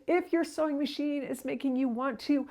If your sewing machine is making you want to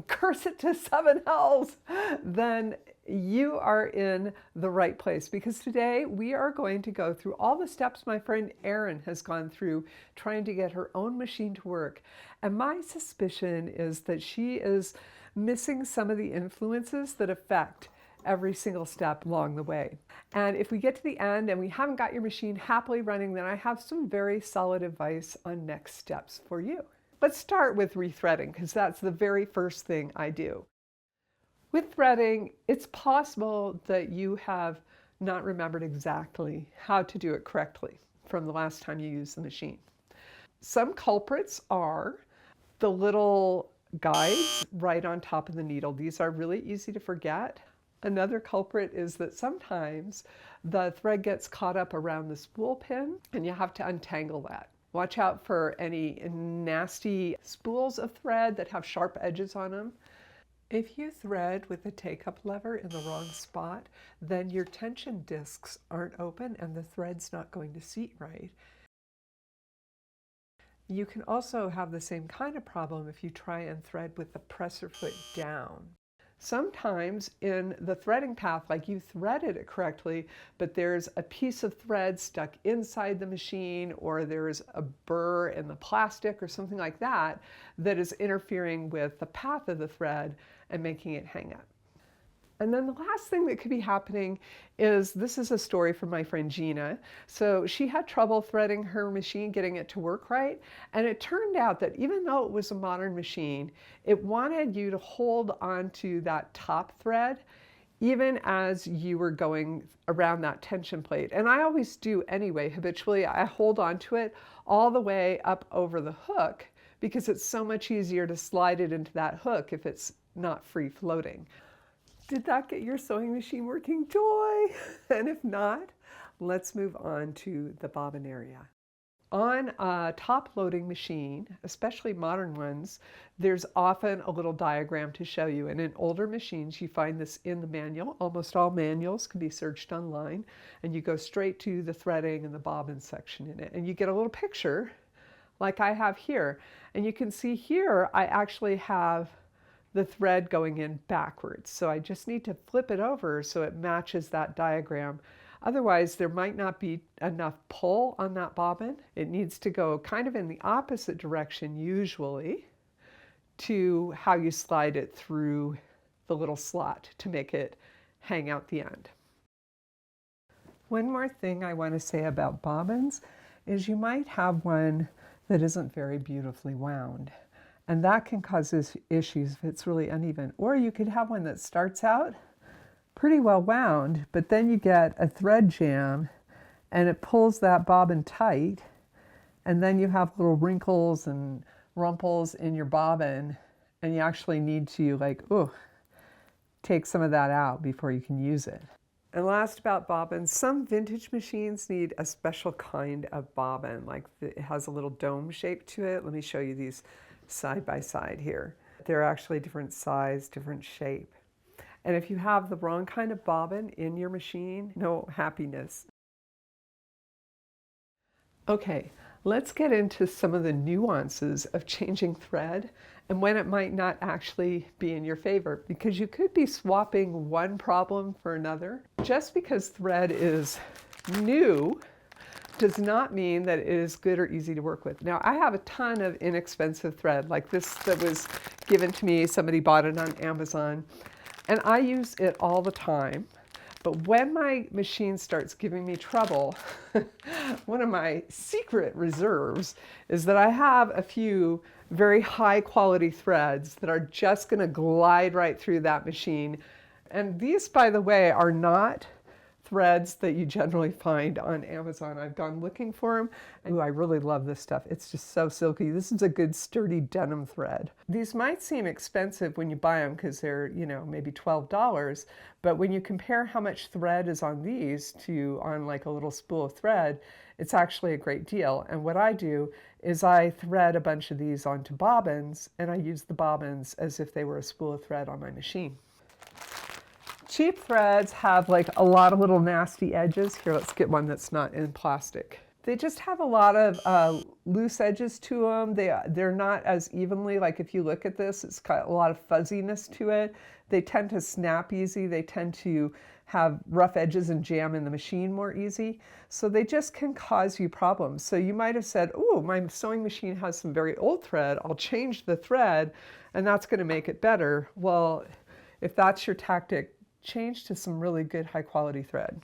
curse it to seven hells, then you are in the right place, because today we are going to go through all the steps my friend Erin has gone through trying to get her own machine to work. And my suspicion is that she is missing some of the influences that affect every single step along the way. And if we get to the end and we haven't got your machine happily running, then I have some very solid advice on next steps for you. Let's start with rethreading, because that's the very first thing I do. With threading, it's possible that you have not remembered exactly how to do it correctly from the last time you used the machine. Some culprits are the little guides right on top of the needle. These are really easy to forget. Another culprit is that sometimes the thread gets caught up around the spool pin and you have to untangle that. Watch out for any nasty spools of thread that have sharp edges on them. If you thread with the take-up lever in the wrong spot, then your tension discs aren't open and the thread's not going to seat right. You can also have the same kind of problem if you try and thread with the presser foot down. Sometimes in the threading path, like you threaded it correctly, but there's a piece of thread stuck inside the machine, or there's a burr in the plastic or something like that that is interfering with the path of the thread and making it hang up. And then the last thing that could be happening is, this is a story from my friend Gina. So she had trouble threading her machine, getting it to work right. And it turned out that even though it was a modern machine, it wanted you to hold onto that top thread even as you were going around that tension plate. And I always do anyway, habitually. I hold onto it all the way up over the hook, because it's so much easier to slide it into that hook if it's not free floating. Did that get your sewing machine working, Joy? And if not, let's move on to the bobbin area. On a top loading machine, especially modern ones, there's often a little diagram to show you. And in older machines, you find this in the manual. Almost all manuals can be searched online. And you go straight to the threading and the bobbin section in it. And you get a little picture like I have here. And you can see here, I actually have the thread going in backwards. So I just need to flip it over so it matches that diagram. Otherwise, there might not be enough pull on that bobbin. It needs to go kind of in the opposite direction usually to how you slide it through the little slot to make it hang out the end. One more thing I want to say about bobbins is you might have one that isn't very beautifully wound. And that can cause issues if it's really uneven. Or you could have one that starts out pretty well wound, but then you get a thread jam and it pulls that bobbin tight, and then you have little wrinkles and rumples in your bobbin, and you actually need to take some of that out before you can use it. And last about bobbins, some vintage machines need a special kind of bobbin, like it has a little dome shape to it. Let me show you these side by side here. They're actually different size, different shape. And if you have the wrong kind of bobbin in your machine, no happiness. Okay, let's get into some of the nuances of changing thread and when it might not actually be in your favor, because you could be swapping one problem for another. Just because thread is new does not mean that it is good or easy to work with. Now, I have a ton of inexpensive thread, like this that was given to me. Somebody bought it on Amazon, and I use it all the time. But when my machine starts giving me trouble, one of my secret reserves is that I have a few very high quality threads that are just going to glide right through that machine. And these, by the way, are not threads that you generally find on Amazon. I've gone looking for them. Ooh, I really love this stuff. It's just so silky. This is a good sturdy denim thread. These might seem expensive when you buy them because they're, maybe $12, but when you compare how much thread is on these to on like a little spool of thread, it's actually a great deal. And what I do is I thread a bunch of these onto bobbins, and I use the bobbins as if they were a spool of thread on my machine. Cheap threads have like a lot of little nasty edges. Here, let's get one that's not in plastic. They just have a lot of loose edges to them. They're not as evenly, like if you look at this, it's got a lot of fuzziness to it. They tend to snap easy. They tend to have rough edges and jam in the machine more easy. So they just can cause you problems. So you might have said, oh, my sewing machine has some very old thread. I'll change the thread and that's going to make it better. Well, if that's your tactic, change to some really good high quality thread.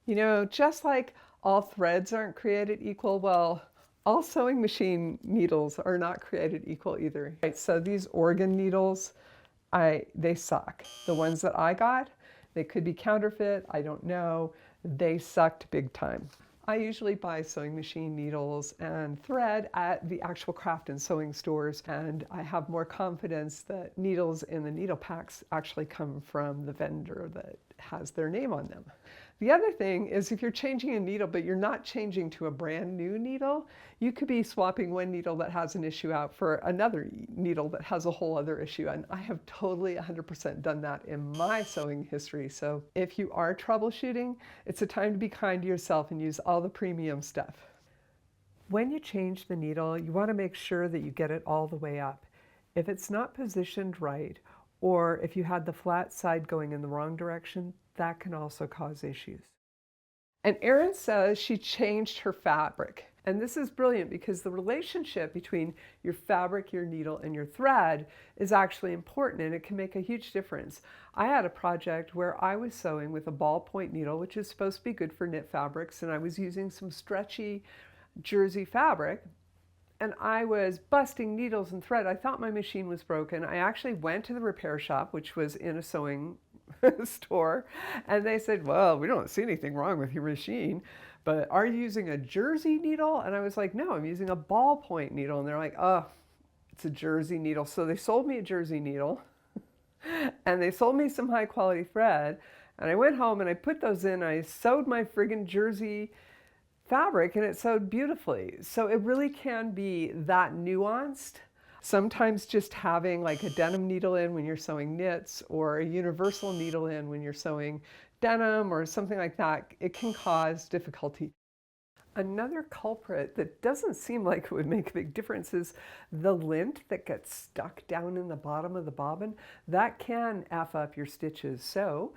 You know, just like all threads aren't created equal, well, all sewing machine needles are not created equal either. Right, so these organ needles, they suck. The ones that I got, they could be counterfeit, I don't know. They sucked big time. I usually buy sewing machine needles and thread at the actual craft and sewing stores, and I have more confidence that needles in the needle packs actually come from the vendor that has their name on them. The other thing is if you're changing a needle but you're not changing to a brand new needle, you could be swapping one needle that has an issue out for another needle that has a whole other issue. And I have totally 100% done that in my sewing history. So if you are troubleshooting, it's a time to be kind to yourself and use all the premium stuff. When you change the needle, you want to make sure that you get it all the way up. If it's not positioned right, or if you had the flat side going in the wrong direction, that can also cause issues. And Erin says she changed her fabric. And this is brilliant because the relationship between your fabric, your needle, and your thread is actually important, and it can make a huge difference. I had a project where I was sewing with a ballpoint needle, which is supposed to be good for knit fabrics, and I was using some stretchy jersey fabric, and I was busting needles and thread. I thought my machine was broken. I actually went to the repair shop, which was in a sewing store, and they said, well, we don't see anything wrong with your machine, but are you using a jersey needle? And I was like, no, I'm using a ballpoint needle. And they're like, oh, it's a jersey needle. So they sold me a jersey needle and they sold me some high quality thread, and I went home and I put those in. I sewed my friggin' jersey fabric and it sewed beautifully. So it really can be that nuanced. Sometimes just having like a denim needle in when you're sewing knits, or a universal needle in when you're sewing denim or something like that, it can cause difficulty. Another culprit that doesn't seem like it would make a big difference is the lint that gets stuck down in the bottom of the bobbin. That can F up your stitches. So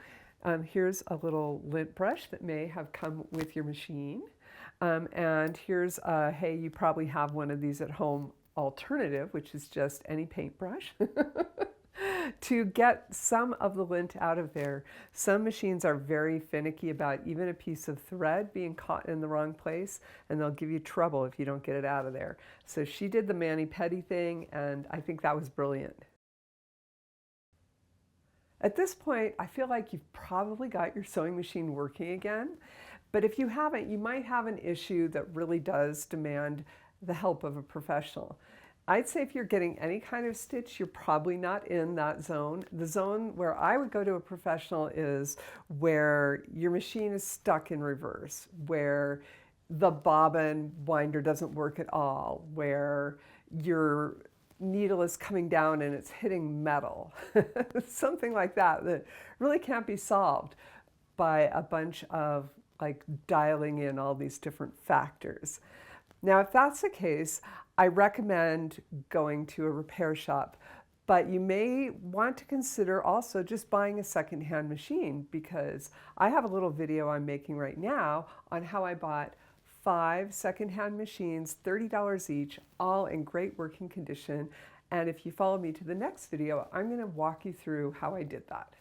here's a little lint brush that may have come with your machine. And here's a, hey, you probably have one of these at home alternative, which is just any paintbrush, to get some of the lint out of there. Some machines are very finicky about even a piece of thread being caught in the wrong place, and they'll give you trouble if you don't get it out of there. So she did the mani-pedi thing, and I think that was brilliant. At this point, I feel like you've probably got your sewing machine working again, but if you haven't, you might have an issue that really does demand the help of a professional. I'd say if you're getting any kind of stitch, you're probably not in that zone. The zone where I would go to a professional is where your machine is stuck in reverse, where the bobbin winder doesn't work at all, where your needle is coming down and it's hitting metal. Something like that that really can't be solved by a bunch of like dialing in all these different factors. Now, if that's the case, I recommend going to a repair shop, but you may want to consider also just buying a secondhand machine, because I have a little video I'm making right now on how I bought 5 secondhand machines, $30 each, all in great working condition. And if you follow me to the next video, I'm going to walk you through how I did that.